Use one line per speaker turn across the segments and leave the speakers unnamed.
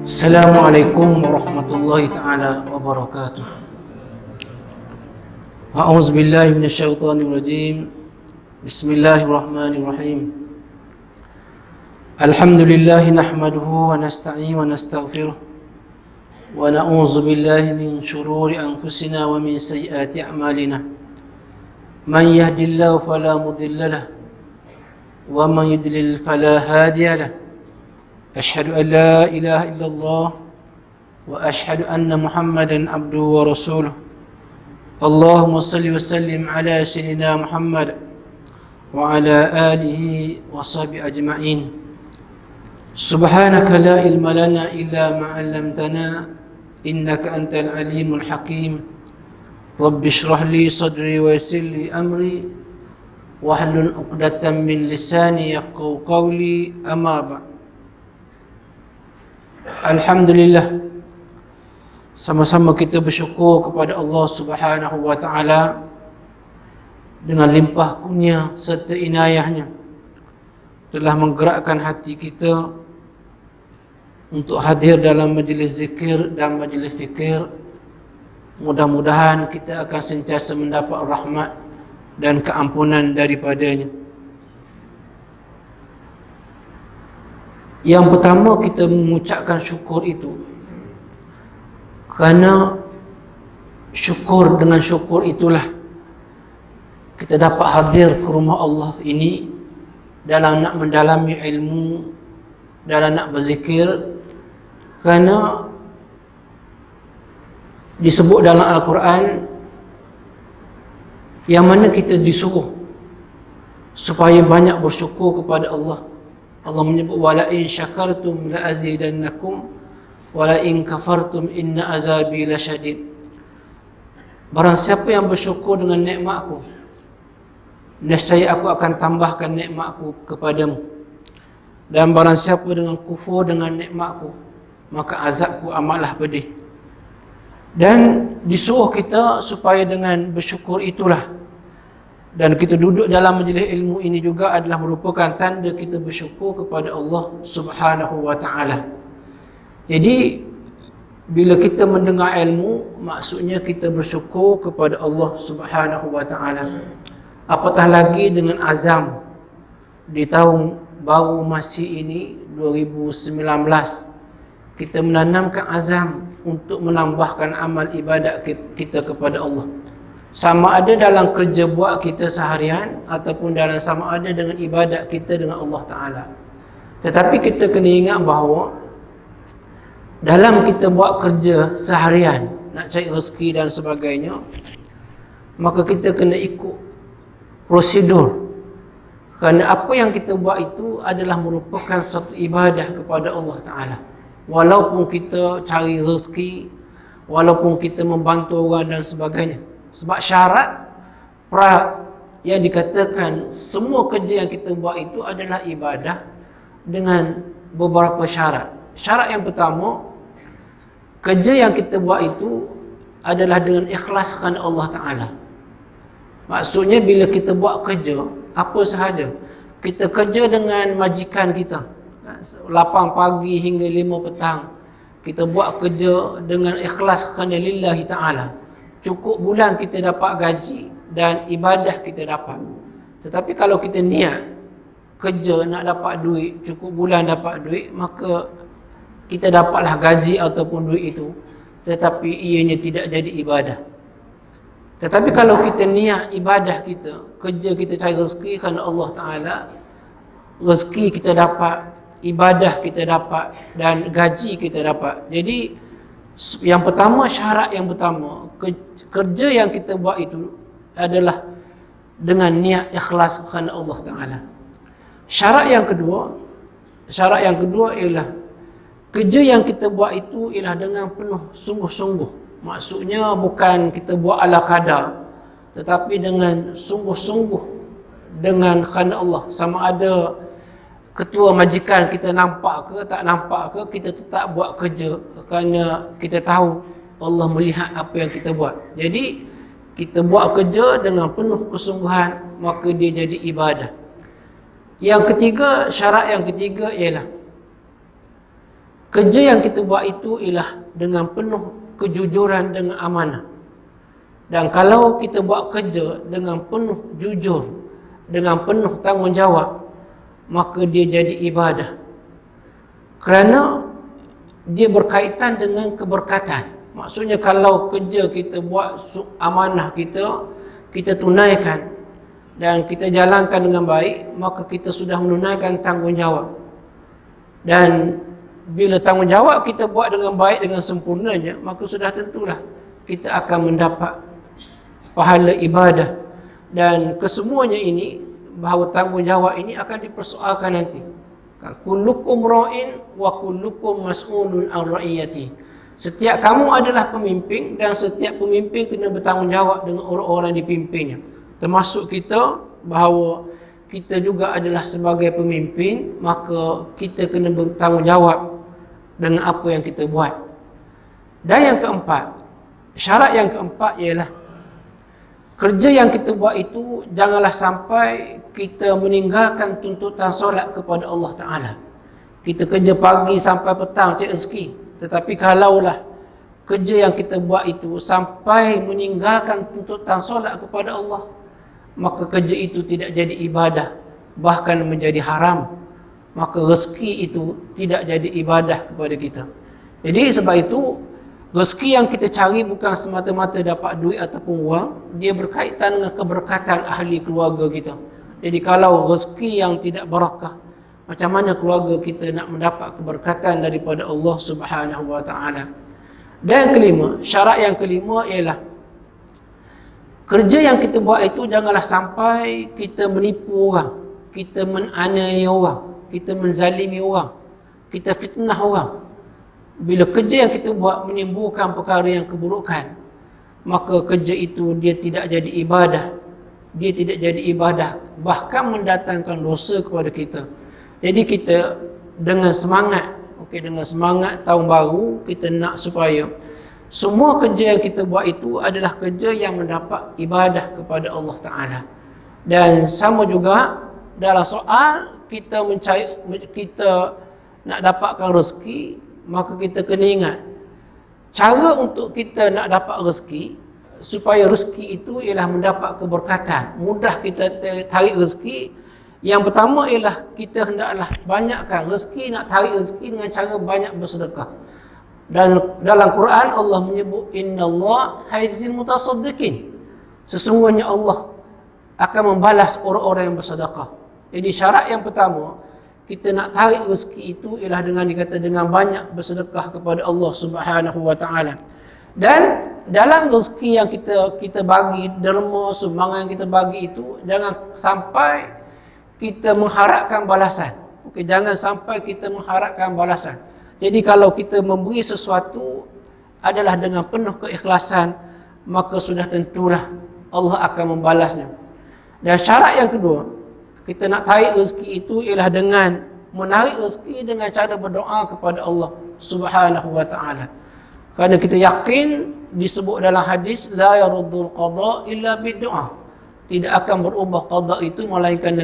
Assalamualaikum warahmatullahi taala wabarakatuh. A'udzu billahi minasyaitonir rajim. Bismillahirrahmanirrahim. Alhamdulillah nahmaduhu wa nasta'inu wa nastaghfiruh wa na'udzu billahi min shururi anfusina wa min sayyiati a'malina. Man yahdihillahu fala mudilla lahu wa man yudlil fala hadiya lahu. أشهد أن لا إله إلا الله وأشهد أن محمدا عبده ورسوله اللهم صل وسلم على سيدنا محمد وعلى آله وصحبه أجمعين سبحانك لا علم لنا إلا ما علمتنا إنك أنت العليم الحكيم رب اشرح لي صدري ويسر لي أمري واحلل عقدة من لساني يفقهوا قولي أما بعد. Alhamdulillah, sama-sama kita bersyukur kepada Allah Subhanahu wa taala dengan limpah kurnia serta inayahnya telah menggerakkan hati kita untuk hadir dalam majlis zikir dan majlis fikir. Mudah-mudahan kita akan sentiasa mendapat rahmat dan keampunan daripadanya. Yang pertama, kita mengucapkan syukur itu kerana syukur, dengan syukur itulah kita dapat hadir ke rumah Allah ini dalam nak mendalami ilmu, dalam nak berzikir, kerana disebut dalam Al-Quran yang mana kita disuruh supaya banyak bersyukur kepada Allah. Allah menyebut wala in syakartum la azidannakum wala in kafartum inna azabi lasyadid. Barang siapa yang bersyukur dengan nikmatku, nescaya aku akan tambahkan nikmatku kepadamu. Dan barang siapa dengan kufur dengan nikmatku, maka azabku amatlah pedih. Dan disuruh kita supaya dengan bersyukur itulah, dan kita duduk dalam majlis ilmu ini juga adalah merupakan tanda kita bersyukur kepada Allah Subhanahu wa taala. Jadi bila kita mendengar ilmu, maksudnya kita bersyukur kepada Allah Subhanahu wa taala. Apatah lagi dengan azam di tahun baru masih ini 2019, kita menanamkan azam untuk menambahkan amal ibadat kita kepada Allah. Sama ada dalam kerja buat kita seharian ataupun dalam sama ada dengan ibadat kita dengan Allah Ta'ala. Tetapi kita kena ingat bahawa dalam kita buat kerja seharian, nak cari rezeki dan sebagainya, maka kita kena ikut prosedur. Kerana apa yang kita buat itu adalah merupakan satu ibadah kepada Allah Ta'ala. Walaupun kita cari rezeki, walaupun kita membantu orang dan sebagainya. Sebab syarat yang dikatakan semua kerja yang kita buat itu adalah ibadah dengan beberapa syarat. Syarat yang pertama, kerja yang kita buat itu adalah dengan ikhlas kerana Allah Ta'ala. Maksudnya bila kita buat kerja apa sahaja, kita kerja dengan majikan kita 8 pagi hingga 5 petang, kita buat kerja dengan ikhlas kerana lillahi ta'ala, cukup bulan kita dapat gaji dan ibadah kita dapat. Tetapi kalau kita niat kerja nak dapat duit, cukup bulan dapat duit, maka kita dapatlah gaji ataupun duit itu, tetapi ianya tidak jadi ibadah. Tetapi kalau kita niat ibadah kita, kerja kita cari rezeki kerana Allah Ta'ala, rezeki kita dapat, ibadah kita dapat dan gaji kita dapat. Jadi yang pertama, syarat yang pertama, kerja yang kita buat itu adalah dengan niat ikhlas kerana Allah Ta'ala. Syarat yang kedua ialah kerja yang kita buat itu ialah dengan penuh sungguh-sungguh. Maksudnya bukan kita buat ala kadar, tetapi dengan sungguh-sungguh dengan kerana Allah. Sama ada ketua majikan kita nampak ke tak nampak ke, kita tetap buat kerja kerana kita tahu Allah melihat apa yang kita buat. Jadi kita buat kerja dengan penuh kesungguhan, maka dia jadi ibadah. Yang ketiga, syarat yang ketiga ialah Kerja yang kita buat itu ialah dengan penuh kejujuran dengan amanah. Dan kalau kita buat kerja dengan penuh jujur, dengan penuh tanggungjawab, maka dia jadi ibadah. Kerana dia berkaitan dengan keberkatan. Maksudnya kalau kerja kita buat amanah kita tunaikan dan kita jalankan dengan baik, maka kita sudah menunaikan tanggungjawab. Dan bila tanggungjawab kita buat dengan baik, dengan sempurnanya, maka sudah tentulah kita akan mendapat pahala ibadah. Dan kesemuanya ini, bahawa tanggungjawab ini akan dipersoalkan nanti. Kullukum ra'in wa kullukum mas'ulun an ra'iyati. Setiap kamu adalah pemimpin, dan setiap pemimpin kena bertanggungjawab dengan orang-orang yang dipimpinnya. Termasuk kita, bahawa kita juga adalah sebagai pemimpin, maka kita kena bertanggungjawab dengan apa yang kita buat. Dan yang keempat, syarat yang keempat ialah kerja yang kita buat itu janganlah sampai kita meninggalkan tuntutan solat kepada Allah Ta'ala. Kita kerja pagi sampai petang cari rezeki, tetapi kalaulah kerja yang kita buat itu sampai meninggalkan tuntutan solat kepada Allah, maka kerja itu tidak jadi ibadah, bahkan menjadi haram. Maka rezeki itu tidak jadi ibadah kepada kita. Jadi sebab itu, rezeki yang kita cari bukan semata-mata dapat duit ataupun wang, dia berkaitan dengan keberkatan ahli keluarga kita. Jadi kalau rezeki yang tidak barakah, macam mana keluarga kita nak mendapat keberkatan daripada Allah Subhanahu wa taala? Dan yang kelima, syarat yang kelima ialah kerja yang kita buat itu janganlah sampai kita menipu orang, kita menganiaya orang, kita menzalimi orang, kita fitnah orang. Bila kerja yang kita buat menimbulkan perkara yang keburukan, maka kerja itu dia tidak jadi ibadah. Dia tidak jadi ibadah, bahkan mendatangkan dosa kepada kita. Jadi kita dengan semangat, dengan semangat tahun baru, kita nak supaya semua kerja yang kita buat itu adalah kerja yang mendapat ibadah kepada Allah Ta'ala. Dan sama juga dalam soal kita nak dapatkan rezeki, maka kita kena ingat cara untuk kita nak dapat rezeki, supaya rezeki itu ialah mendapat keberkatan, mudah kita tarik rezeki. Yang pertama ialah kita hendaklah banyakkan rezeki, nak tarik rezeki dengan cara banyak bersedekah. Dan dalam Quran Allah menyebut innallaha hayyizul mutasaddiqin, sesungguhnya Allah akan membalas orang-orang yang bersedekah. Jadi syarat yang pertama kita nak tarik rezeki itu ialah dengan banyak bersedekah kepada Allah Subhanahu wa taala. Dan dalam rezeki yang kita bagi, derma sumbangan yang kita bagi itu, jangan sampai kita mengharapkan balasan. Jangan sampai kita mengharapkan balasan. Jadi kalau kita memberi sesuatu adalah dengan penuh keikhlasan, maka sudah tentulah Allah akan membalasnya. Dan syarat yang kedua, kita nak tarik rezeki itu ialah dengan menarik rezeki dengan cara berdoa kepada Allah Subhanahu wa taala. Kerana kita yakin disebut dalam hadis la yaruddul qada illa biddu'a. Tidak akan berubah qada itu melainkan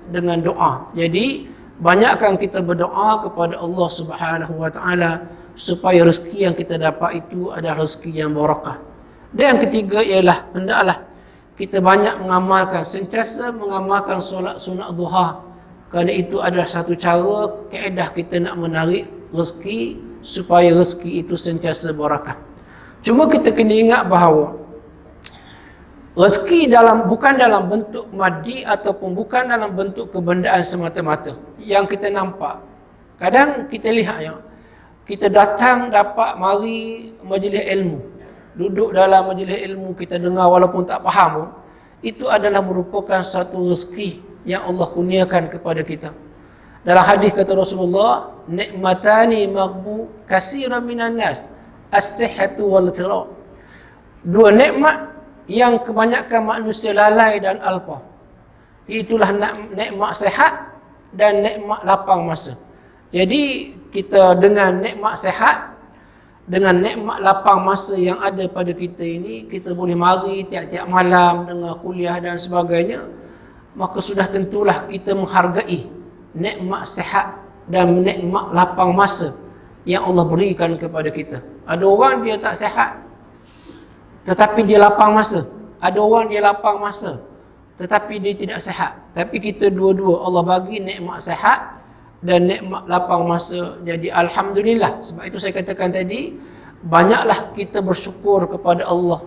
dengan doa. Jadi banyakkan kita berdoa kepada Allah Subhanahu wa taala supaya rezeki yang kita dapat itu adalah rezeki yang barakah. Dan yang ketiga ialah hendaklah kita banyak mengamalkan, sentiasa mengamalkan solat sunat duha. Kerana itu adalah satu cara, kaedah kita nak menarik rezeki supaya rezeki itu sentiasa barakah. Cuma kita kena ingat bahawa rezeki bukan dalam bentuk maddi ataupun bukan dalam bentuk kebendaan semata-mata yang kita nampak. Kadang kita lihat kita datang dapat mari majlis ilmu, duduk dalam majlis ilmu, kita dengar walaupun tak faham pun, itu adalah merupakan satu rezeki yang Allah kurniakan kepada kita. Dalam hadis kata Rasulullah, nikmatani maghbu katsiran minan nas, as-sihhatu wal firaq. Dua nikmat yang kebanyakan manusia lalai dan alpa. Itulah nikmat sehat dan nikmat lapang masa. Jadi kita dengan nikmat sehat, dengan nikmat lapang masa yang ada pada kita ini, kita boleh mari tiap-tiap malam dengar kuliah dan sebagainya, maka sudah tentulah kita menghargai nikmat sehat dan nikmat lapang masa yang Allah berikan kepada kita. Ada orang dia tak sihat, tetapi dia lapang masa. Ada orang dia lapang masa, tetapi dia tidak sihat. Tapi kita dua-dua Allah bagi nikmat sihat dan nikmat lapang masa. Jadi alhamdulillah. Sebab itu saya katakan tadi, banyaklah kita bersyukur kepada Allah,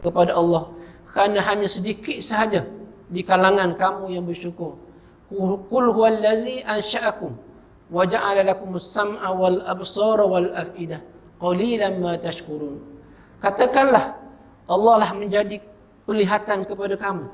kepada Allah. Kerana hanya sedikit sahaja di kalangan kamu yang bersyukur. Qul huwallazi ansha'akum wa ja'ala lakumus sam'a wal absara wal af'idah qalilan ma tashkurun. Katakanlah, Allah lah menjadi penglihatan kepada kamu.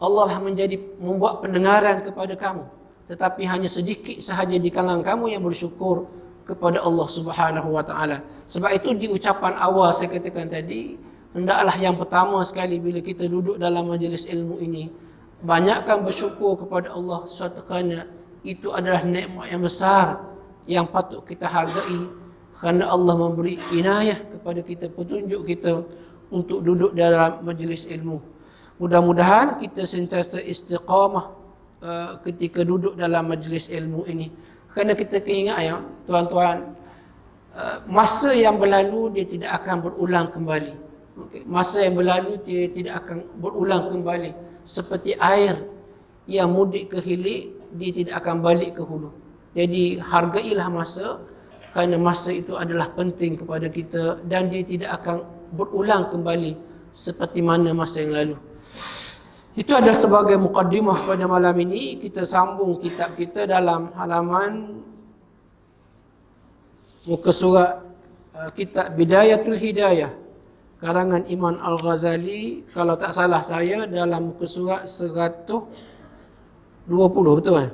Allah lah menjadi membuat pendengaran kepada kamu. Tetapi hanya sedikit sahaja di kalangan kamu yang bersyukur kepada Allah Subhanahu wa taala. Sebab itu di ucapan awal saya katakan tadi, hendaklah yang pertama sekali bila kita duduk dalam majlis ilmu ini, banyakkan bersyukur kepada Allah suatu kerana itu adalah nikmat yang besar yang patut kita hargai, kerana Allah memberi inayah kepada kita, petunjuk kita untuk duduk dalam majlis ilmu. Mudah-mudahan kita sentiasa istiqamah ketika duduk dalam majlis ilmu ini. Kerana kita ingat ya, tuan-tuan, masa yang berlalu dia tidak akan berulang kembali. Masa yang berlalu dia tidak akan berulang kembali. Seperti air yang mudik ke hilir, dia tidak akan balik ke hulu. Jadi hargailah masa, kerana masa itu adalah penting kepada kita dan dia tidak akan berulang kembali seperti mana masa yang lalu. Itu adalah sebagai mukaddimah pada malam ini. Kita sambung kitab kita dalam halaman muka surat kitab Bidayatul Hidayah karangan Imam Al-Ghazali, kalau tak salah saya dalam muka surat 120, betul kan?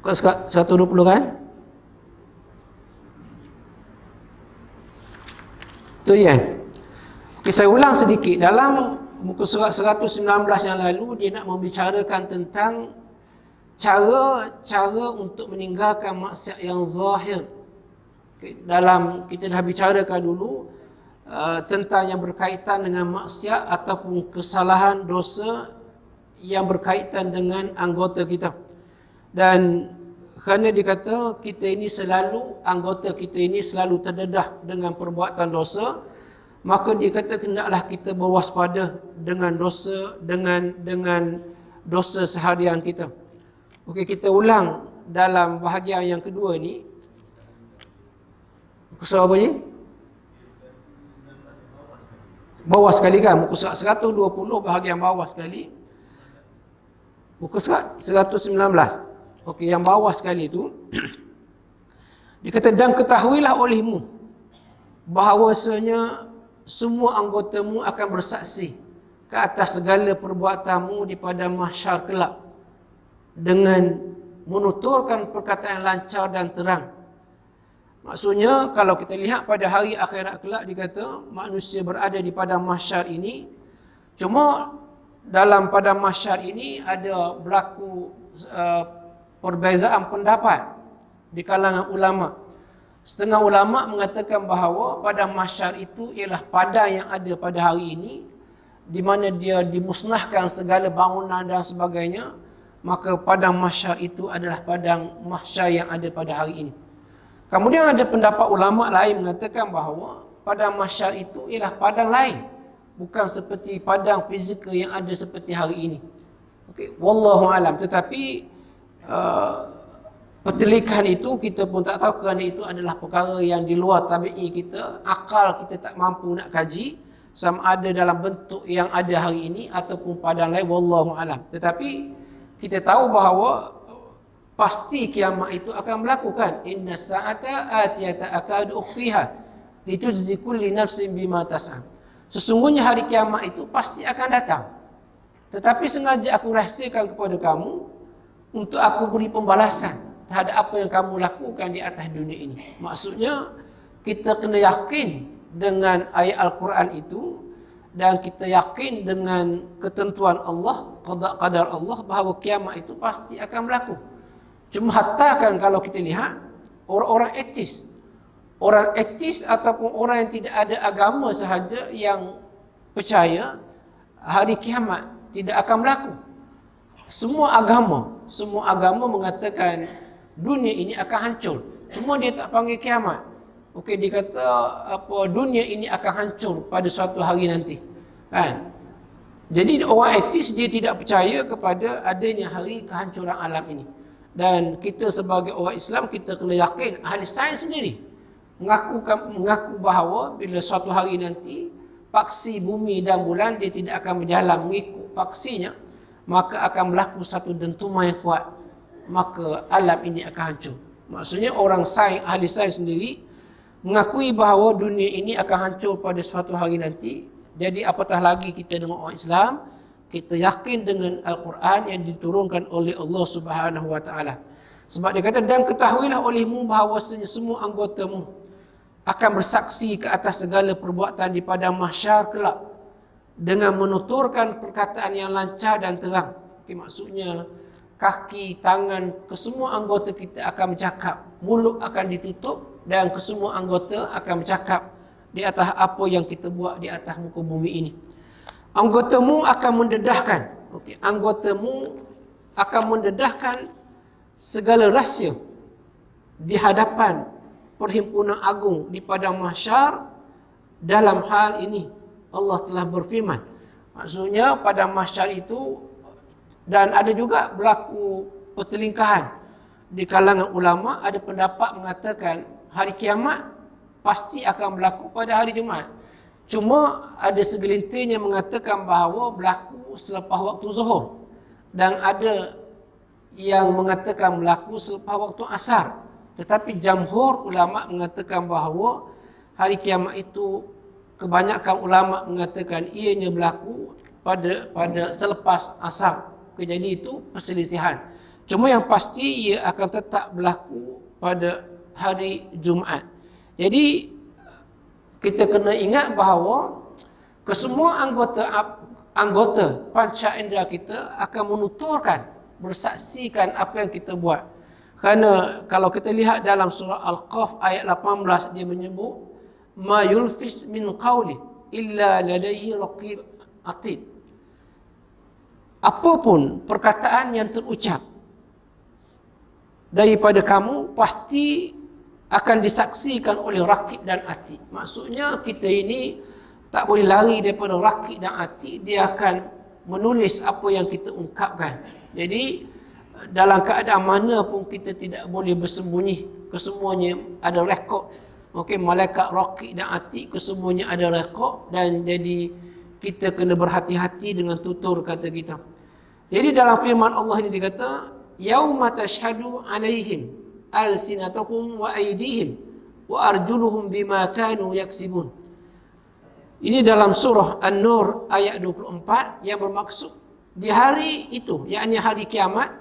120 kan? Betul ya? Okay, saya ulang sedikit. Dalam muka surat 119 yang lalu, dia nak membicarakan tentang cara untuk meninggalkan maksiat yang zahir. Okay, dalam kita dah bicarakan dulu tentang yang berkaitan dengan maksiat ataupun kesalahan dosa yang berkaitan dengan anggota kita. Dan kerana dikata kita ini selalu, anggota kita ini selalu terdedah dengan perbuatan dosa, maka dia kata hendaklah kita berwaspada dengan dosa, dengan dosa seharian kita. Okey, kita ulang dalam bahagian yang kedua ni. Muka surat apa ni? Bawah sekali kan? Muka surat 120 bahagian bawah sekali. Muka surat 119. Okey, yang bawah sekali tu dia kata, dan ketahuilah olehmu bahawasanya semua anggotamu akan bersaksi ke atas segala perbuatanmu di padang mahsyar kelak dengan menuturkan perkataan lancar dan terang. Maksudnya kalau kita lihat pada hari akhirat kelak, dikata manusia berada di padang mahsyar ini. Cuma dalam padang mahsyar ini ada berlaku perbezaan pendapat di kalangan ulama. Setengah ulama mengatakan bahawa padang mahsyar itu ialah padang yang ada pada hari ini, di mana dia dimusnahkan segala bangunan dan sebagainya. Maka padang mahsyar itu adalah padang mahsyar yang ada pada hari ini. Kemudian ada pendapat ulama lain mengatakan bahawa padang mahsyar itu ialah padang lain, bukan seperti padang fizikal yang ada seperti hari ini. Okey, wallahu alam. Tetapi petelikan itu kita pun tak tahu, kerana itu adalah perkara yang di luar tabi'i kita, akal kita tak mampu nak kaji sama ada dalam bentuk yang ada hari ini ataupun padang lain, wallahu alam. Tetapi kita tahu bahawa pasti kiamat itu akan berlaku kan. Inna sa'ata atiyata akadu ukhfiha litujzi kulli nafsin bima tas'a. Sesungguhnya hari kiamat itu pasti akan datang. Tetapi sengaja aku rahsiakan kepada kamu untuk aku beri pembalasan terhadap apa yang kamu lakukan di atas dunia ini. Maksudnya kita kena yakin dengan ayat Al-Quran itu, dan kita yakin dengan ketentuan Allah, qada qadar Allah, bahawa kiamat itu pasti akan berlaku. Cuma hatta kan kalau kita lihat orang-orang etis ataupun orang yang tidak ada agama sahaja yang percaya hari kiamat tidak akan berlaku. Semua agama mengatakan dunia ini akan hancur. Cuma dia tak panggil kiamat. Okey, dia kata dunia ini akan hancur pada suatu hari nanti. Kan? Jadi orang etis dia tidak percaya kepada adanya hari kehancuran alam ini. Dan kita sebagai orang Islam, kita kena yakin, ahli sains sendiri mengaku bahawa bila suatu hari nanti paksi bumi dan bulan dia tidak akan berjalan mengikut paksinya, maka akan berlaku satu dentuman yang kuat, maka alam ini akan hancur. Maksudnya orang sains, ahli sains sendiri mengakui bahawa dunia ini akan hancur pada suatu hari nanti. Jadi apatah lagi kita dengan orang Islam, kita yakin dengan Al-Quran yang diturunkan oleh Allah Subhanahu Wa Taala. Sebab dia kata, dan ketahuilah olehmu bahawasanya semua anggotamu akan bersaksi ke atas segala perbuatan di padang mahsyar kelak dengan menuturkan perkataan yang lancar dan terang. Okay, maksudnya kaki, tangan, kesemua anggota kita akan bercakap, mulut akan ditutup dan kesemua anggota akan bercakap di atas apa yang kita buat di atas muka bumi ini. Anggotamu akan mendedahkan, anggotamu akan mendedahkan segala rahsia di hadapan perhimpunan agung di padang mahsyar. Dalam hal ini Allah telah berfirman. Maksudnya padang mahsyar itu, dan ada juga berlaku pertelingkahan di kalangan ulama. Ada pendapat mengatakan hari kiamat pasti akan berlaku pada hari Jumaat. Cuma ada segelintir yang mengatakan bahawa berlaku selepas waktu zuhur, dan ada yang mengatakan berlaku selepas waktu asar. Tetapi jamhur ulama mengatakan bahawa hari kiamat itu, kebanyakan ulama mengatakan ianya berlaku pada selepas asar. Jadi itu perselisihan. Cuma yang pasti ia akan tetap berlaku pada hari Jumaat. Jadi kita kena ingat bahawa kesemua anggota panca indera kita akan menuturkan, bersaksikan apa yang kita buat. Kerana kalau kita lihat dalam surah Al-Qaf ayat 18, dia menyebut ma yulfis min qawli illa ladaihi raqib atid. Apapun perkataan yang terucap daripada kamu pasti akan disaksikan oleh rakib dan atid. Maksudnya kita ini tak boleh lari daripada rakib dan atid. Dia akan menulis apa yang kita ungkapkan. Jadi dalam keadaan mana pun kita tidak boleh bersembunyi, kesemuanya ada rekod. Okey, malaikat rakib dan atid kesemuanya ada rekod, dan jadi kita kena berhati-hati dengan tutur kata kita. Jadi dalam firman Allah ini dikata, yauma tashhadu alaihim alsinatuhum wa aydihim wa arjuluhum bima kanu yaksibun. Ini dalam surah An-Nur ayat 24, yang bermaksud di hari itu, yakni hari kiamat,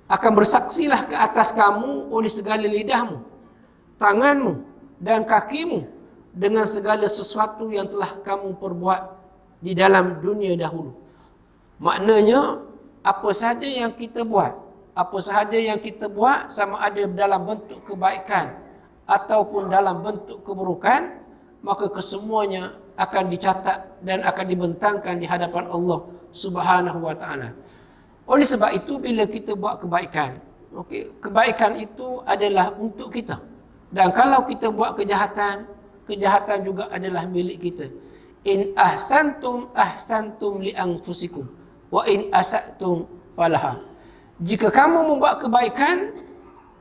akan bersaksilah ke atas kamu oleh segala lidahmu, tanganmu dan kakimu dengan segala sesuatu yang telah kamu perbuat di dalam dunia dahulu. Maknanya apa sahaja yang kita buat, apa sahaja yang kita buat, sama ada dalam bentuk kebaikan ataupun dalam bentuk keburukan, maka kesemuanya akan dicatat dan akan dibentangkan di hadapan Allah Subhanahu Wa Taala. Oleh sebab itu, bila kita buat kebaikan, kebaikan itu adalah untuk kita. Dan kalau kita buat kejahatan, kejahatan juga adalah milik kita. In ahsantum ahsantum li anfusikum wa in asatum falaha. Jika kamu membuat kebaikan,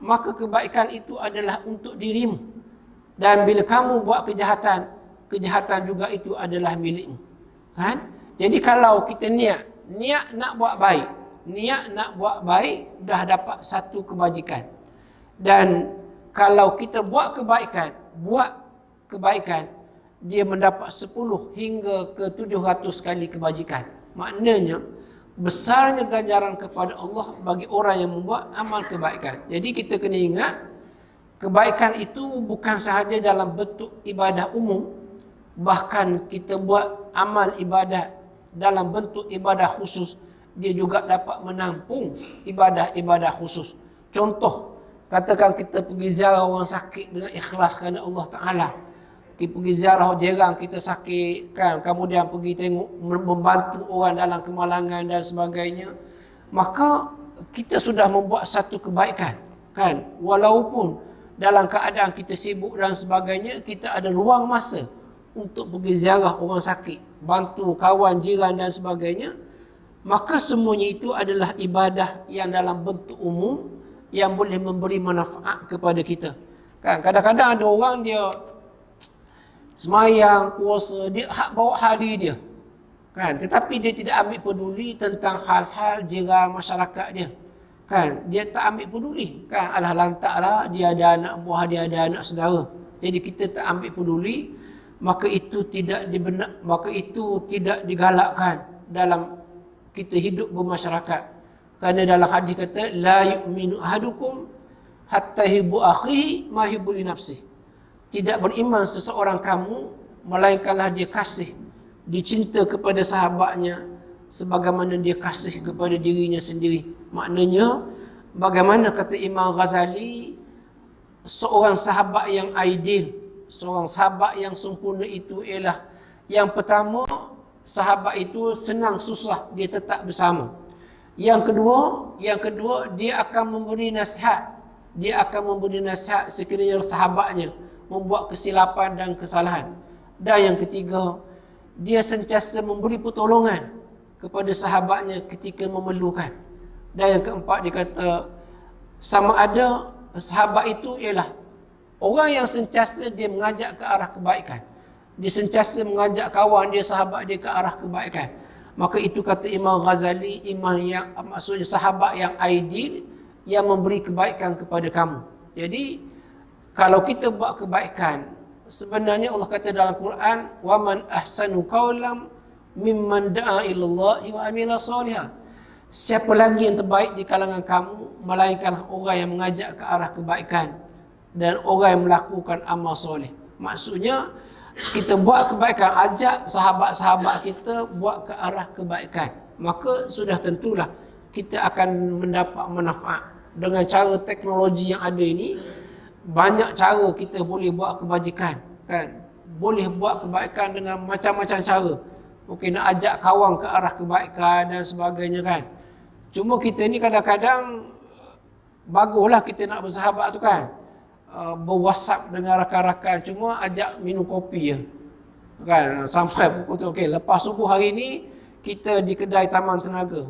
maka kebaikan itu adalah untuk dirimu. Dan bila kamu buat kejahatan, kejahatan juga itu adalah milikmu. Kan? Jadi kalau kita niat nak buat baik, niat nak buat baik, dah dapat satu kebajikan. Dan kalau kita buat kebaikan, dia mendapat 10 hingga ke 700 kali kebajikan. Maknanya besarnya ganjaran kepada Allah bagi orang yang membuat amal kebaikan. Jadi kita kena ingat, kebaikan itu bukan sahaja dalam bentuk ibadah umum, bahkan kita buat amal ibadah dalam bentuk ibadah khusus, dia juga dapat menampung ibadah-ibadah khusus. Contoh, katakan kita pergi ziarah orang sakit dengan ikhlas kerana Allah Ta'ala. Kita pergi ziarah jiran kita sakit, kan? Kemudian pergi tengok, membantu orang dalam kemalangan dan sebagainya. Maka kita sudah membuat satu kebaikan. kan, walaupun dalam keadaan kita sibuk dan sebagainya, kita ada ruang masa untuk pergi ziarah orang sakit, bantu kawan, jiran dan sebagainya, maka semuanya itu adalah ibadah yang dalam bentuk umum yang boleh memberi manfaat kepada kita. Kan, kadang-kadang ada orang dia semayang, puasa, dia bawa hari dia. Kan, tetapi dia tidak ambil peduli tentang hal-hal jiran masyarakat dia. Kan, dia tak ambil peduli. Kan, alah lantaklah dia ada anak buah, dia ada anak saudara. Jadi kita tak ambil peduli, maka itu tidak digalakkan dalam kita hidup bermasyarakat. Kerana dalam hadis kata la yu'minu ahadukum hatta yuhibbu akhihi ma yuhibbu li nafsihi. Tidak beriman seseorang kamu melainkanlah dia kasih, dicinta kepada sahabatnya sebagaimana dia kasih kepada dirinya sendiri. Maknanya, bagaimana kata Imam Ghazali, seorang sahabat yang ideal, seorang sahabat yang sempurna itu ialah yang pertama, sahabat itu senang susah dia tetap bersama. Yang kedua dia akan memberi nasihat. Dia akan memberi nasihat sekiranya sahabatnya membuat kesilapan dan kesalahan. Dan yang ketiga, dia sentiasa memberi pertolongan kepada sahabatnya ketika memerlukan. Dan yang keempat, dia kata sama ada sahabat itu ialah orang yang sentiasa dia mengajak ke arah kebaikan. Dia sentiasa mengajak kawan dia, sahabat dia ke arah kebaikan. Maka itu kata Imam Ghazali, maksudnya sahabat yang ideal yang memberi kebaikan kepada kamu. Jadi kalau kita buat kebaikan, sebenarnya Allah kata dalam Quran, wa man ahsanu qawlan mimman da'a ilallahi wa amila shalihan. Siapa lagi yang terbaik di kalangan kamu melainkan orang yang mengajak ke arah kebaikan dan orang yang melakukan amal soleh. Maksudnya kita buat kebaikan, ajak sahabat-sahabat kita buat ke arah kebaikan, maka sudah tentulah kita akan mendapat manfaat. Dengan cara teknologi yang ada ini, banyak cara kita boleh buat kebajikan, kan? Boleh buat kebaikan dengan macam-macam cara. Mungkin nak ajak kawan ke arah kebaikan dan sebagainya, kan? Cuma kita ni kadang-kadang baguslah kita nak bersahabat tu, kan? Berwhatsapp dengan rakan-rakan, cuma ajak minum kopi je, kan? Sampai pukul tu, okey, lepas subuh hari ni kita di kedai Taman Tenaga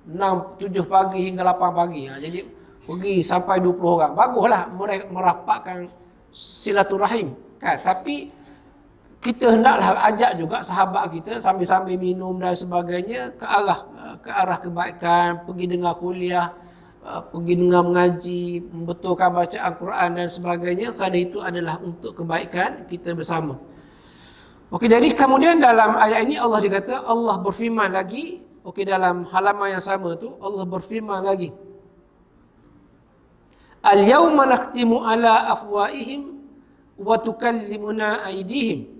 7 pagi hingga 8 pagi. Jadi pergi sampai 20 orang. Baguslah merapatkan silaturahim, kan? Tapi kita hendaklah ajak juga sahabat kita sambil-sambil minum dan sebagainya ke arah kebaikan, pergi dengar kuliah, pergi dengar mengaji, membetulkan bacaan Quran dan sebagainya, kerana itu adalah untuk kebaikan kita bersama. Okey, jadi kemudian dalam ayat ini Allah dikata, Allah berfirman lagi, okey, dalam halaman yang sama tu Allah berfirman lagi, al-yawma nakhtimu ala afwaihim wa tukallimuna aydihim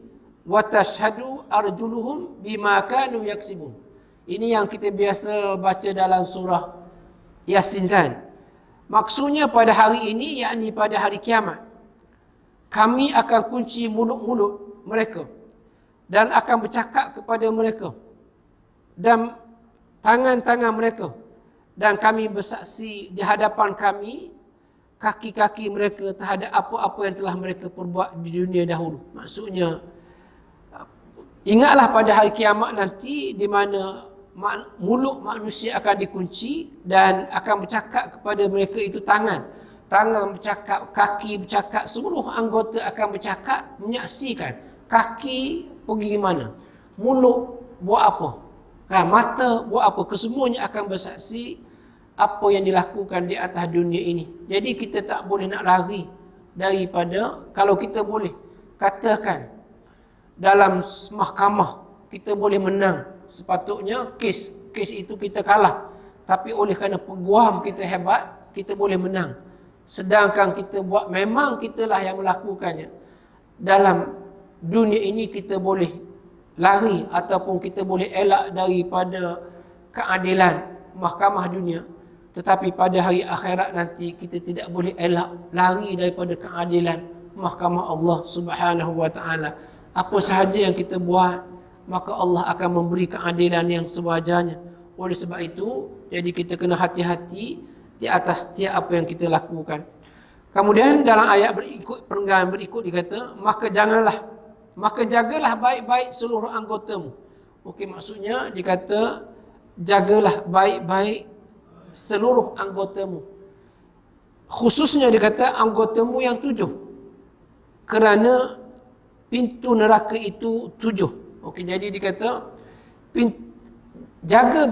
wa tashhadu arjuluhum bima kanu yaksibun. Ini yang kita biasa baca dalam surah Yasin, kan? Maksudnya pada hari ini, yakni pada hari kiamat, kami akan kunci mulut-mulut mereka dan akan bercakap kepada mereka dan tangan-tangan mereka, dan kami bersaksi di hadapan kami kaki-kaki mereka terhadap apa-apa yang telah mereka perbuat di dunia dahulu. Maksudnya, ingatlah pada hari kiamat nanti di mana mulut manusia akan dikunci dan akan bercakap kepada mereka itu tangan bercakap, kaki bercakap, seluruh anggota akan bercakap, menyaksikan kaki pergi mana, mulut buat apa, kan? Mata buat apa, kesemuanya akan bersaksi apa yang dilakukan di atas dunia ini. Jadi kita tak boleh nak lari daripada, kalau kita boleh katakan dalam mahkamah kita boleh menang, sepatutnya kes itu kita kalah, tapi oleh kerana peguam kita hebat, kita boleh menang. Sedangkan kita buat, memang kitalah yang melakukannya. Dalam dunia ini kita boleh lari ataupun kita boleh elak daripada keadilan mahkamah dunia, tetapi pada hari akhirat nanti kita tidak boleh elak lari daripada keadilan mahkamah Allah Subhanahu wa taala. Apa sahaja yang kita buat, maka Allah akan memberi keadilan yang sewajarnya. Oleh sebab itu, jadi kita kena hati-hati di atas setiap apa yang kita lakukan. Kemudian dalam ayat perenggan berikut dikata, maka jagalah baik-baik seluruh anggotamu. Okey, maksudnya dikata jagalah baik-baik seluruh anggotamu. Khususnya dikata anggotamu yang 7. Kerana pintu neraka itu 7. Okey, jadi dikata jaga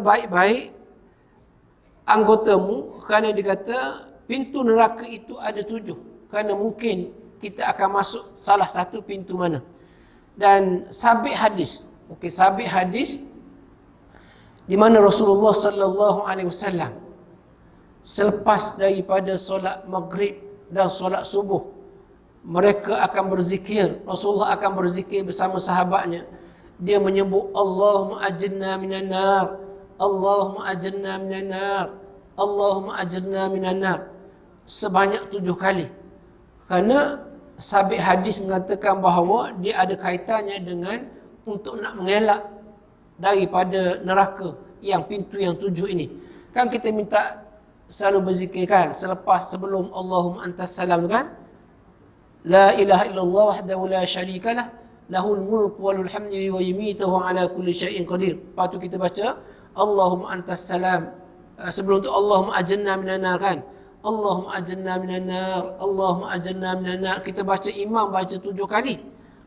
baik-baik anggotamu, kerana dikata pintu neraka itu ada 7. Kerana mungkin kita akan masuk salah satu pintu mana. Dan sabit hadis, sabit hadis di mana Rasulullah sallallahu alaihi wasallam selepas daripada solat maghrib dan solat subuh, mereka akan berzikir, Rasulullah akan berzikir bersama sahabatnya. Dia menyebut Allahumma ajirna minan nar, Allahumma ajirna minan nar, Allahumma ajirna minan nar, sebanyak 7 kali. Kerana sabit hadis mengatakan bahawa dia ada kaitannya dengan untuk nak mengelak daripada neraka yang pintu yang 7 ini. Kan kita minta selalu berzikir kan sebelum Allahumma antas salam kan, la ilaha illallah wahdahu la syarikalah lahul mulku walul hamdu wa yumituhu ala kulli syai'in qadir. Lepas tu kita baca Allahumma antas salam. Sebelum tu Allahumma ajirna minan nar kan, Allahumma ajirna minan nar, Allahumma ajirna minan nar. Kita baca, imam baca 7 kali.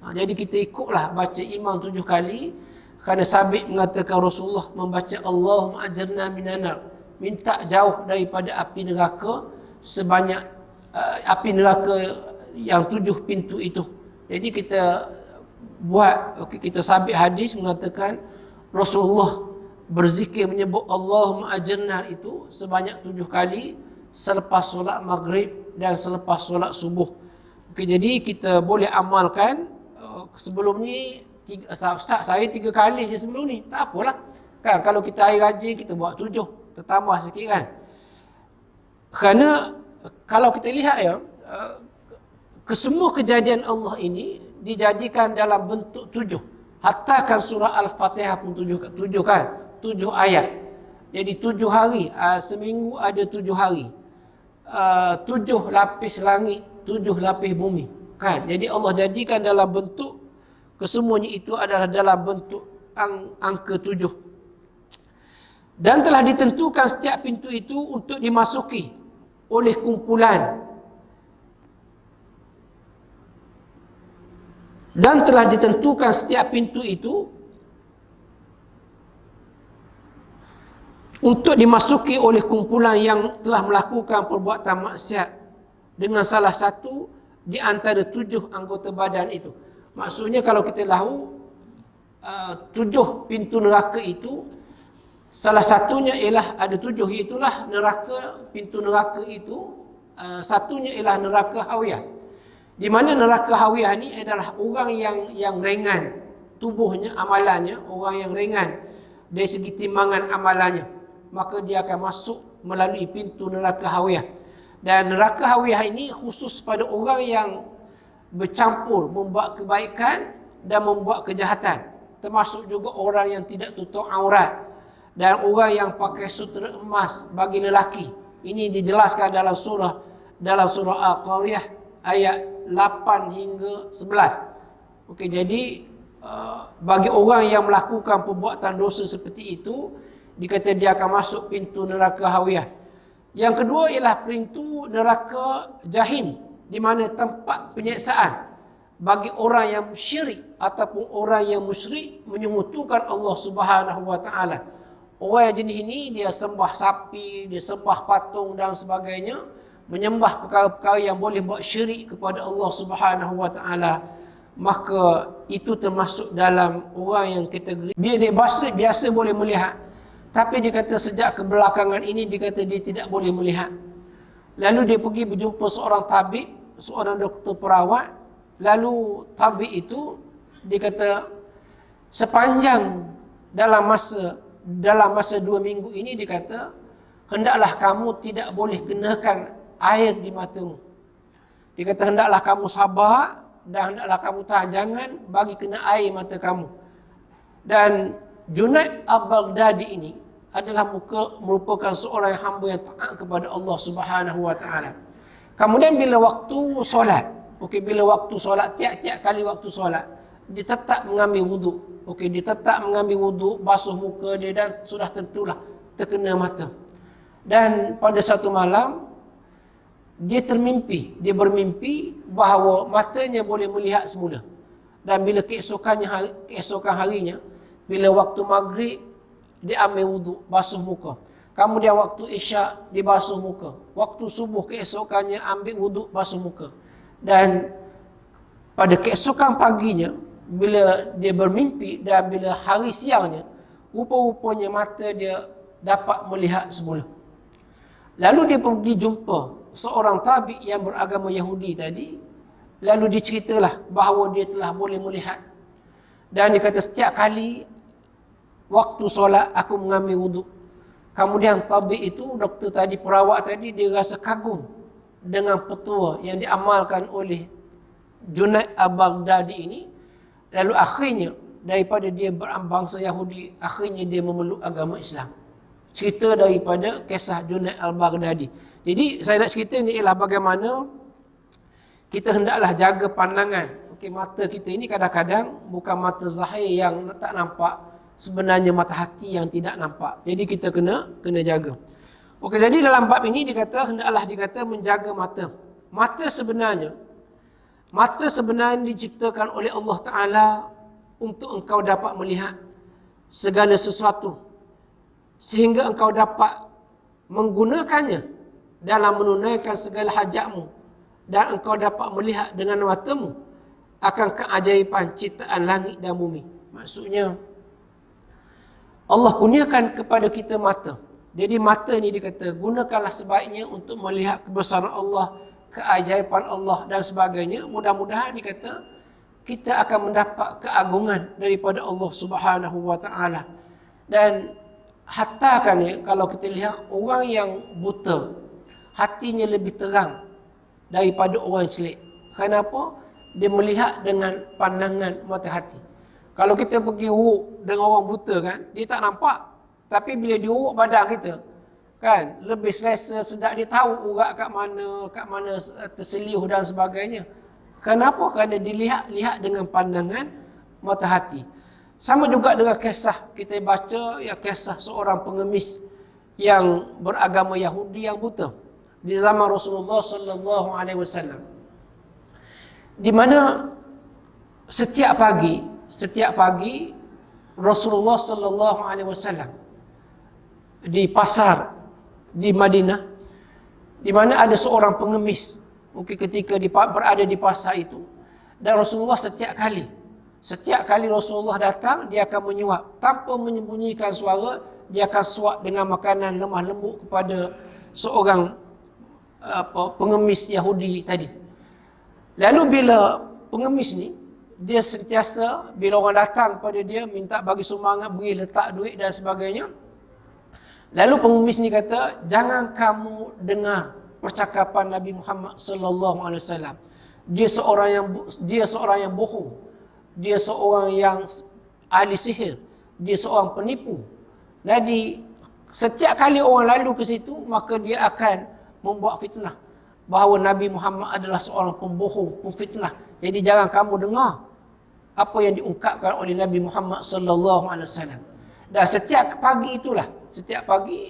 Jadi kita ikutlah baca imam 7 kali. Kerana sabit mengatakan Rasulullah membaca Allahumma ajirna minan nar, minta jauh daripada api neraka sebanyak api neraka yang 7 pintu itu. Jadi kita kita sabit hadis mengatakan Rasulullah berzikir menyebut Allahumma ajirna itu sebanyak 7 kali selepas solat maghrib dan selepas solat subuh. Jadi kita boleh amalkan. Sebelum ni Ustaz, saya 3 kali je sebelum ni, tak apalah kan. Kalau kita air rajin kita buat 7, tertambah sikit kan. Kerana kalau kita lihat ya, kesemua kejadian Allah ini dijadikan dalam bentuk 7. Hatta kan surah Al-Fatihah pun 7 kan, 7 ayat. Jadi 7 hari, seminggu ada 7 hari, 7 lapis langit, 7 lapis bumi kan. Jadi Allah jadikan dalam bentuk, kesemuanya itu adalah dalam bentuk angka 7. Dan telah ditentukan setiap pintu itu untuk dimasuki oleh kumpulan. Dan telah ditentukan setiap pintu itu untuk dimasuki oleh kumpulan yang telah melakukan perbuatan maksiat dengan salah satu di antara 7 anggota badan itu. Maksudnya kalau kita tahu 7 pintu neraka itu, salah satunya ialah ada 7, iaitulah neraka, pintu neraka itu satunya ialah neraka hawiyah. Di mana neraka hawiyah ni adalah orang yang ringan tubuhnya, amalannya, orang yang ringan dari segi timbangan amalannya, maka dia akan masuk melalui pintu neraka hawiyah. Dan neraka hawiyah ini khusus pada orang yang bercampur membuat kebaikan dan membuat kejahatan, termasuk juga orang yang tidak tutup aurat dan orang yang pakai sutera emas bagi lelaki. Ini dijelaskan dalam surah Al-Qariyah ayat 8 hingga 11. Okey, jadi bagi orang yang melakukan perbuatan dosa seperti itu, dikata dia akan masuk pintu neraka hawiyah. Yang kedua ialah pintu neraka jahim, di mana tempat penyiksaan bagi orang yang syirik ataupun orang yang musyrik menyekutukan Allah Subhanahu wa taala. Orang yang jenis ini dia sembah sapi, dia sembah patung dan sebagainya, menyembah perkara-perkara yang boleh buat syirik kepada Allah Subhanahu wa taala, maka itu termasuk dalam orang yang kategori dia biasa boleh melihat, tapi dia kata sejak kebelakangan ini dia kata dia tidak boleh melihat. Lalu dia pergi berjumpa seorang tabib, seorang doktor perawat. Lalu tabib itu dia kata sepanjang dalam masa 2 minggu ini, dia kata hendaklah kamu tidak boleh kenakan air di matamu. Dia kata hendaklah kamu sabar dan hendaklah kamu tahan, jangan bagi kena air mata kamu. Dan Junaid al-Baghdadi ini adalah merupakan seorang yang hamba yang taat kepada Allah Subhanahu wa taala. Kemudian bila waktu solat, bila waktu solat, tiap-tiap kali waktu solat, dia tetap mengambil wuduk. Dia tetap mengambil wuduk, basuh muka dia dan sudah tentulah terkena mata. Dan pada satu malam dia bermimpi bahawa matanya boleh melihat semula. Dan bila keesokan harinya, bila waktu maghrib, dia ambil wuduk, basuh muka. Kemudian waktu isyak, dia basuh muka. Waktu subuh keesokannya, ambil wuduk, basuh muka. Dan pada keesokan paginya, bila dia bermimpi dan bila hari siangnya, rupa-rupanya mata dia dapat melihat semula. Lalu dia pergi jumpa seorang tabi yang beragama Yahudi tadi. Lalu dia ceritalah bahawa dia telah boleh melihat. Dan dia kata, setiap kali waktu solat aku mengambil wuduk. Kemudian tabib itu, doktor tadi, perawat tadi, dia rasa kagum dengan petua yang diamalkan oleh Junaid al-Baghdadi ini. Lalu akhirnya daripada dia berbangsa Yahudi, akhirnya dia memeluk agama Islam. Cerita daripada kisah Junaid al-Baghdadi. Jadi saya nak ceritanya ialah bagaimana kita hendaklah jaga pandangan. Mata kita ini kadang-kadang bukan mata zahir yang tak nampak, sebenarnya mata hati yang tidak nampak. Jadi kita kena jaga. Jadi dalam bab ini hendaklah menjaga mata. Mata sebenarnya diciptakan oleh Allah Ta'ala untuk engkau dapat melihat segala sesuatu, sehingga engkau dapat menggunakannya dalam menunaikan segala hajatmu, dan engkau dapat melihat dengan matamu akan keajaiban ciptaan langit dan bumi. Maksudnya Allah kurniakan kepada kita mata. Jadi mata ni dikata gunakanlah sebaiknya untuk melihat kebesaran Allah, keajaiban Allah dan sebagainya. Mudah-mudahan dikata kita akan mendapat keagungan daripada Allah Subhanahu wa taala. Dan hatta kan kalau kita lihat orang yang buta, hatinya lebih terang daripada orang yang celik. Kenapa? Dia melihat dengan pandangan mata hati. Kalau kita pergi uruk dengan orang buta kan, dia tak nampak. Tapi bila dia uruk badan kita, kan, lebih selesa, sedap, dia tahu urat kat mana terseliuh dan sebagainya. Kenapa? Kerana dilihat dengan pandangan mata hati. Sama juga dengan kisah kita baca, ya, kisah seorang pengemis yang beragama Yahudi yang buta di zaman Rasulullah sallallahu alaihi wasallam. Di mana setiap pagi Rasulullah sallallahu alaihi wasallam di pasar di Madinah, di mana ada seorang pengemis. Mungkin ketika berada di pasar itu, dan Rasulullah setiap kali Rasulullah datang, dia akan menyuap tanpa menyembunyikan suara. Dia akan suap dengan makanan lemah lembut kepada seorang pengemis Yahudi tadi. Lalu bila pengemis ni, dia sentiasa bila orang datang kepada dia minta bagi sumbangan, beri letak duit dan sebagainya. Lalu pengemis ni kata, jangan kamu dengar percakapan Nabi Muhammad sallallahu alaihi wasallam. Dia seorang yang bohong. Dia seorang yang ahli sihir. Dia seorang penipu. Jadi setiap kali orang lalu ke situ, maka dia akan membuat fitnah bahawa Nabi Muhammad adalah seorang pembohong, pemfitnah. Jadi jangan kamu dengar apa yang diungkapkan oleh Nabi Muhammad sallallahu alaihi wasallam. Dan setiap pagi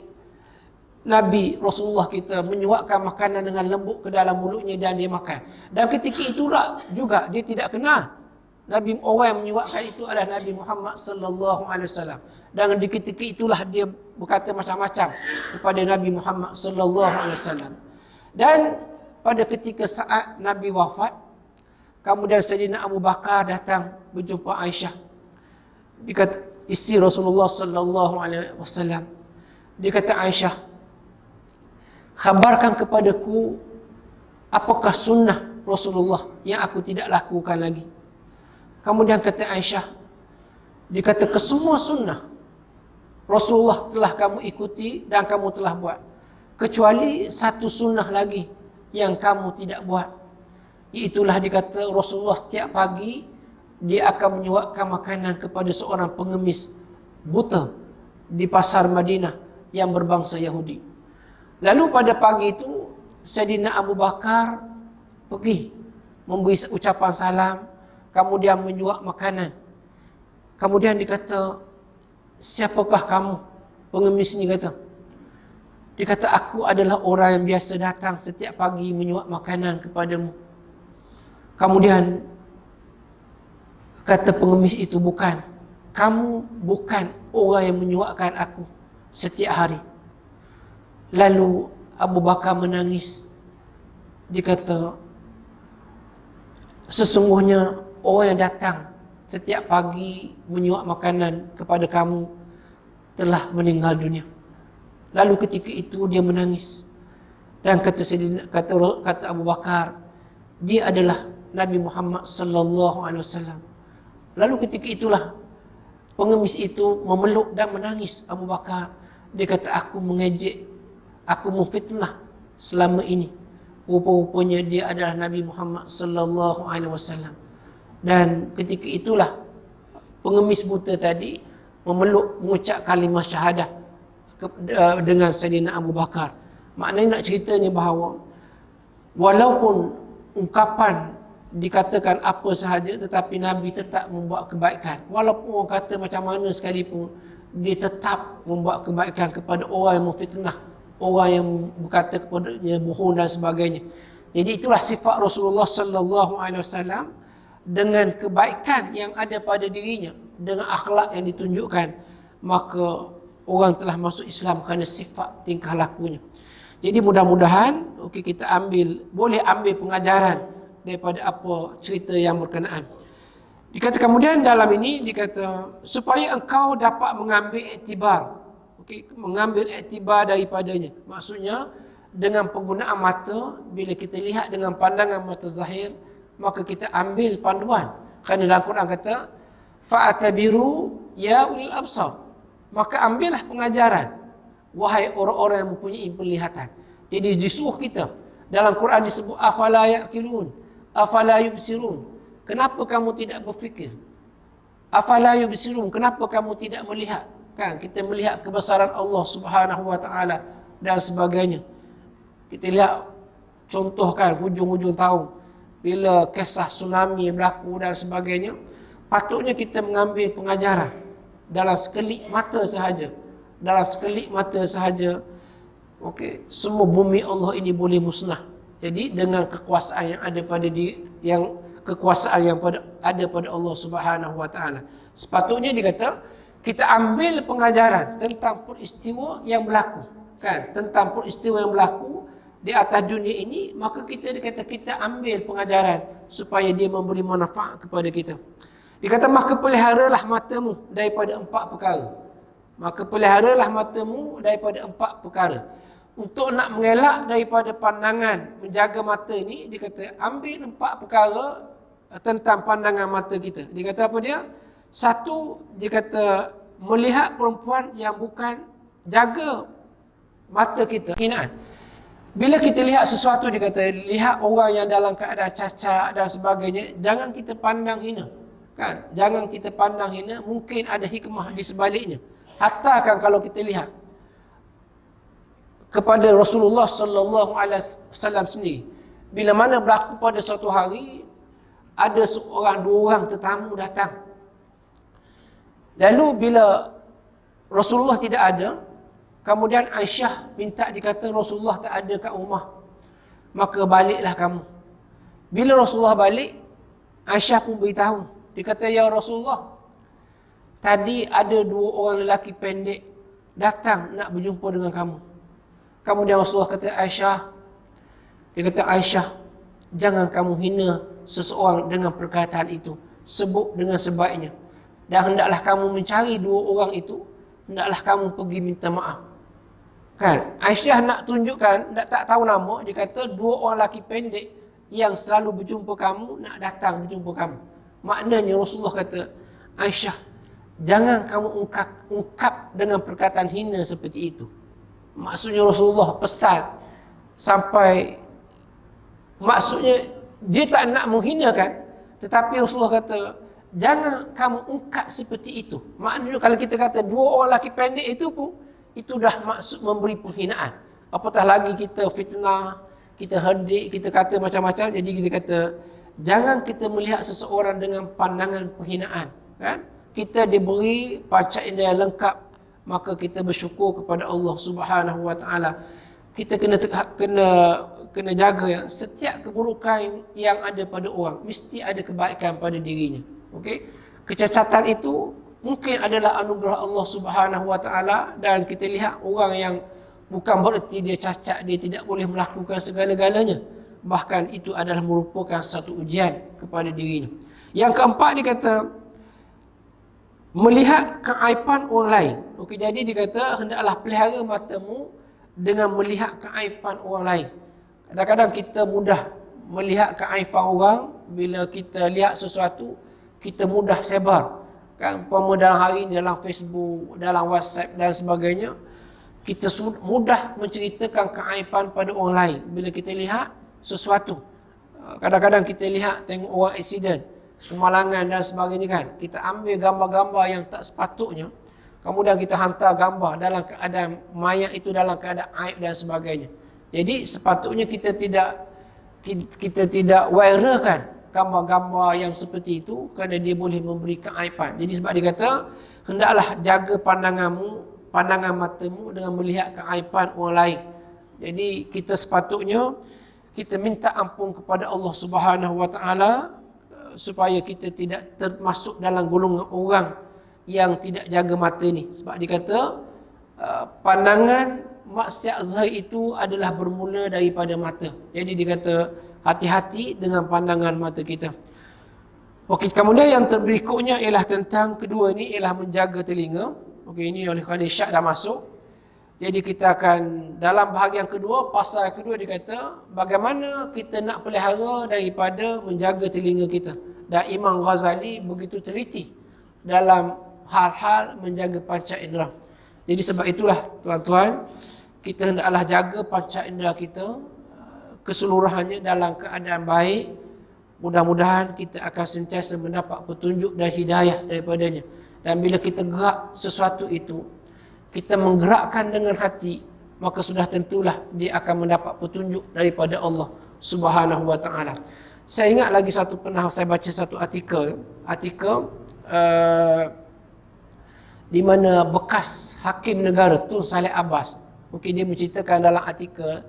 Nabi Rasulullah kita menyuapkan makanan dengan lembut ke dalam mulutnya dan dia makan. Dan ketika itulah juga dia tidak kenal orang yang menyuapkan itu adalah Nabi Muhammad sallallahu alaihi wasallam. Dan di ketika itulah dia berkata macam-macam kepada Nabi Muhammad sallallahu alaihi wasallam. Dan pada ketika saat Nabi wafat, kemudian Sayyidina Abu Bakar datang berjumpa Aisyah. Dia kata, isteri Rasulullah sallallahu alaihi wasallam. Dia kata, Aisyah, khabarkan kepadaku apakah sunnah Rasulullah yang aku tidak lakukan lagi. Kemudian kata Aisyah, dia kata, kesemua sunnah Rasulullah telah kamu ikuti dan kamu telah buat, kecuali satu sunnah lagi yang kamu tidak buat. Itulah dikata Rasulullah setiap pagi dia akan menyuapkan makanan kepada seorang pengemis buta di pasar Madinah yang berbangsa Yahudi. Lalu pada pagi itu Sayyidina Abu Bakar pergi memberi ucapan salam, kemudian menjual makanan. Kemudian dikata, siapakah kamu? Pengemis ni kata. Dia kata, aku adalah orang yang biasa datang setiap pagi menyuap makanan kepadamu. Kemudian kata pengemis itu, bukan. Kamu bukan orang yang menyuapkan aku setiap hari. Lalu Abu Bakar menangis. Dia kata, sesungguhnya orang yang datang setiap pagi menyuap makanan kepada kamu telah meninggal dunia. Lalu ketika itu dia menangis. Dan kata Abu Bakar, dia adalah Nabi Muhammad sallallahu alaihi wasallam. Lalu ketika itulah pengemis itu memeluk dan menangis Abu Bakar. Dia kata, aku mengejek, aku memfitnah selama ini. Rupa-rupanya dia adalah Nabi Muhammad sallallahu alaihi wasallam. Dan ketika itulah pengemis buta tadi memeluk, mengucap kalimah syahadah dengan Sayyidina Abu Bakar. Maknanya nak ceritanya bahawa walaupun ungkapan dikatakan apa sahaja, tetapi Nabi tetap membuat kebaikan. Walaupun orang kata macam mana sekalipun, dia tetap membuat kebaikan kepada orang yang memfitnah, orang yang berkata kepadanya bohong dan sebagainya. Jadi itulah sifat Rasulullah sallallahu alaihi wasallam, dengan kebaikan yang ada pada dirinya, dengan akhlak yang ditunjukkan, maka orang telah masuk Islam kerana sifat tingkah lakunya. Jadi mudah-mudahan kita boleh ambil pengajaran daripada apa cerita yang berkenaan. Dikata kemudian dalam ini dikata supaya engkau dapat mengambil iktibar. Mengambil iktibar daripadanya. Maksudnya dengan penggunaan mata, bila kita lihat dengan pandangan mata zahir, maka kita ambil panduan. Kerana dalam Quran kata fa'atabiru ya ulil absar. Maka ambillah pengajaran, wahai orang-orang yang mempunyai penglihatan. Jadi disuruh kita. Dalam Quran disebut afala yaqilun, afala yubsirun. Kenapa kamu tidak berfikir? Afala yubsirun, kenapa kamu tidak melihat? Kan kita melihat kebesaran Allah Subhanahu wa taala dan sebagainya. Kita lihat contohkan hujung-hujung tahun bila kisah tsunami berlaku dan sebagainya, patutnya kita mengambil pengajaran. Dalam sekelip mata sahaja, semua bumi Allah ini boleh musnah. Jadi dengan kekuasaan yang ada pada ada pada Allah Subhanahu wa taala, sepatutnya dikata kita ambil pengajaran tentang peristiwa yang berlaku, kan? Tentang peristiwa yang berlaku di atas dunia ini, maka kita ambil pengajaran supaya dia memberi manfaat kepada kita. Dikata, maka peliharalah matamu daripada 4 perkara. Untuk nak mengelak daripada pandangan, menjaga mata ini, dikata ambil 4 perkara tentang pandangan mata kita. Dikata apa dia? Satu, dikata melihat perempuan yang bukan, jaga mata kita. Hinaan. Bila kita lihat sesuatu, dikata lihat orang yang dalam keadaan cacat dan sebagainya, jangan kita pandang hina. Kan? Jangan kita pandang hina, mungkin ada hikmah di sebaliknya. Hatta kan kalau kita lihat kepada Rasulullah sallallahu alaihi wasallam sendiri, bila mana berlaku pada suatu hari ada seorang, 2 orang tetamu datang. Lalu bila Rasulullah tidak ada, kemudian Aisyah minta, dikata Rasulullah tak ada kat rumah, maka baliklah kamu. Bila Rasulullah balik, Aisyah pun beritahu. Dia kata, ya Rasulullah, tadi ada 2 orang lelaki pendek datang nak berjumpa dengan kamu. Kemudian Rasulullah kata, Aisyah, dia kata, Aisyah, jangan kamu hina seseorang dengan perkataan itu. Sebut dengan sebaiknya. Dan hendaklah kamu mencari 2 orang itu, hendaklah kamu pergi minta maaf. Kan? Aisyah nak tunjukkan, tak tahu nama, dia kata 2 orang lelaki pendek yang selalu berjumpa kamu, nak datang berjumpa kamu. Maknanya Rasulullah kata, Aisyah, jangan kamu ungkap dengan perkataan hina seperti itu. Maksudnya Rasulullah pesan sampai, maksudnya dia tak nak menghinakan, tetapi Rasulullah kata, jangan kamu ungkap seperti itu. Maknanya kalau kita kata dua orang lelaki pendek itu pun, itu dah maksud memberi penghinaan. Apatah lagi kita fitnah, kita herdik, kita kata macam-macam. Jadi kita kata, jangan kita melihat seseorang dengan pandangan penghinaan. Kan? Kita diberi panca indera yang lengkap, maka kita bersyukur kepada Allah Subhanahu Wa Taala. Kita kena jaga ya, setiap keburukan yang ada pada orang mesti ada kebaikan pada dirinya. Okey, kecacatan itu mungkin adalah anugerah Allah Subhanahu Wa Taala, dan kita lihat orang yang bukan bererti dia cacat, dia tidak boleh melakukan segala-galanya. Bahkan itu adalah merupakan satu ujian kepada dirinya. Yang keempat dia kata melihat keaiban orang lain. Okey, jadi dia kata hendaklah pelihara matamu dengan melihat keaiban orang lain. Kadang-kadang kita mudah melihat keaiban orang. Bila kita lihat sesuatu, kita mudah sebar. Kan, umpama dalam hari ni, dalam Facebook, dalam WhatsApp dan sebagainya, kita mudah menceritakan keaiban pada orang lain. Bila kita lihat sesuatu, kadang-kadang kita lihat tengok orang aksiden, kemalangan dan sebagainya kan, kita ambil gambar-gambar yang tak sepatutnya, kemudian kita hantar gambar dalam keadaan mayat itu dalam keadaan aib dan sebagainya. Jadi sepatutnya kita tidak viralkan gambar-gambar yang seperti itu, kerana dia boleh memberi keaiban. Jadi sebab dia kata hendaklah jaga pandangan matamu dengan melihat keaiban orang lain. Jadi kita sepatutnya kita minta ampun kepada Allah Subhanahu Wa Taala supaya kita tidak termasuk dalam golongan orang yang tidak jaga mata ni. Sebab dia kata pandangan maksiat zahir itu adalah bermula daripada mata. Jadi dia kata hati-hati dengan pandangan mata kita. Okey, kemudian yang berikutnya ialah tentang kedua ni ialah menjaga telinga. Okey, ini oleh kerana syak dah masuk. Jadi kita akan dalam bahagian kedua, pasal kedua dia kata bagaimana kita nak pelihara daripada menjaga telinga kita. Dan Imam Ghazali begitu teliti dalam hal-hal menjaga panca indera. Jadi sebab itulah tuan-tuan, kita hendaklah jaga panca indera kita keseluruhannya dalam keadaan baik. Mudah-mudahan kita akan sentiasa mendapat petunjuk dan hidayah daripadanya. Dan bila kita gerak sesuatu itu, kita menggerakkan dengan hati, maka sudah tentulah dia akan mendapat petunjuk daripada Allah Subhanahu Wa Taala. Saya ingat lagi pernah saya baca satu artikel di mana bekas hakim negara Tun Saleh Abbas, mungkin dia menceritakan dalam artikel,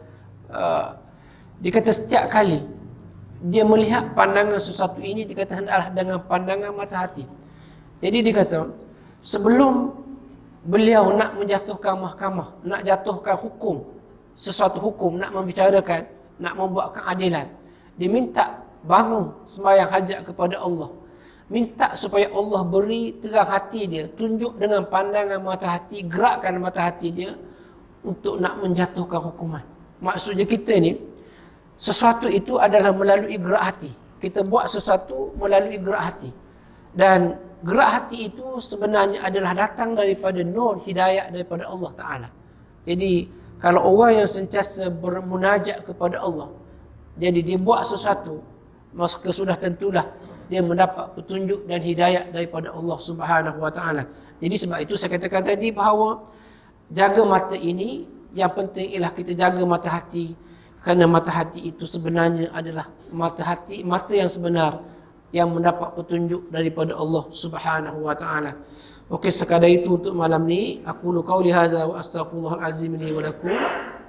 dia kata setiap kali dia melihat pandangan sesuatu ini, dia kata hendaklah dengan pandangan mata hati. Jadi dia kata sebelum beliau nak menjatuhkan mahkamah, nak jatuhkan hukum, sesuatu hukum, nak membicarakan, nak membuat keadilan, dia minta bangun sembahyang hajat kepada Allah, minta supaya Allah beri terang hati dia, tunjuk dengan pandangan mata hati, gerakkan mata hati dia untuk nak menjatuhkan hukuman. Maksudnya kita ni, sesuatu itu adalah melalui gerak hati. Kita buat sesuatu melalui gerak hati. Dan gerak hati itu sebenarnya adalah datang daripada nur hidayah daripada Allah Ta'ala. Jadi kalau orang yang sentiasa bermunajat kepada Allah, jadi dia buat sesuatu, maka sudah tentulah dia mendapat petunjuk dan hidayah daripada Allah Subhanahu Wa Taala. Jadi sebab itu saya katakan tadi bahawa jaga mata ini, yang penting ialah kita jaga mata hati, kerana mata hati itu sebenarnya adalah mata yang sebenar, yang mendapat petunjuk daripada Allah Subhanahu Wa Taala. Okey, sekadar itu untuk malam ni. Aku qauli hadza wa astaghfirullahal azim li wa lakum.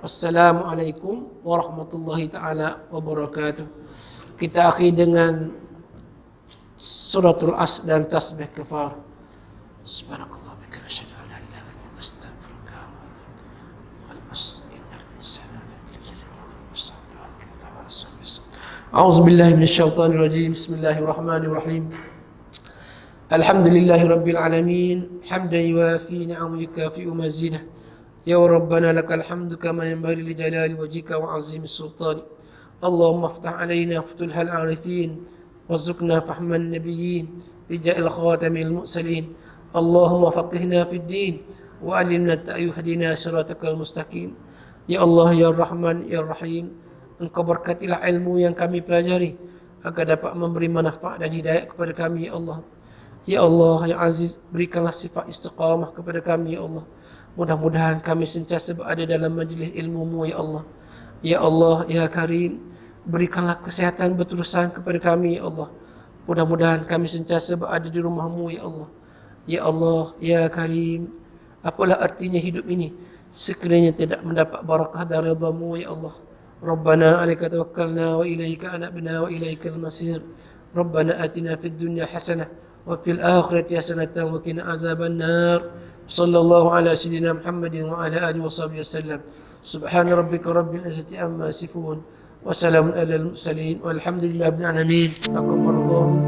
Wassalamualaikum warahmatullahi taala wabarakatuh. Kita akhiri dengan suratul Asr dan tasbih kafar. Subhanakallah bika asyhadu an la ilaha illa anta astaghfiruka wa atubu ilaik. A'udzu billahi minasyaitonir rajim. Bismillahirrahmanirrahim. Alhamdulillahi rabbil alamin, hamdan yuwafi ni'amahu yukafi'u mazidah. Ya Rabbana lakal hamdu kama yanbaghi li jalali wajhika wa 'azimi sultani. Allahumma iftah 'alaina futuhal 'arifin warzuqna fahman nabiyyin bija'il khatamil mursalin. Allahumma faqihna fid din wa 'allimna ta'ayyuhdina siratakal mustaqim. Ya Allah, ya Rahman, ya Rahim, Engkau berkatilah ilmu yang kami pelajari agar dapat memberi manfaat dan hidayah kepada kami, ya Allah. Ya Allah yang Aziz, berikanlah sifat istiqamah kepada kami ya Allah. Mudah-mudahan kami sentiasa berada dalam majlis ilmu-Mu ya Allah. Ya Allah ya Karim, berikanlah kesehatan berterusan kepada kami ya Allah. Mudah-mudahan kami sentiasa berada di rumah-Mu ya Allah. Ya Allah ya Karim, apalah artinya hidup ini sekiranya tidak mendapat barakah dari ridha-Mu ya Allah. Rabbana 'alaika tawakkalna wa ilaika anabna wa ilaikal masir. Rabbana atina fid dunya hasanah وفي الآخرة حسنة وقنا عذاب النار صلى الله على سيدنا محمد وعلى آله وصحبه وسلم سبحان ربك رب العزة عما يصفون وسلام على المرسلين والحمد لله رب العالمين تقبل الله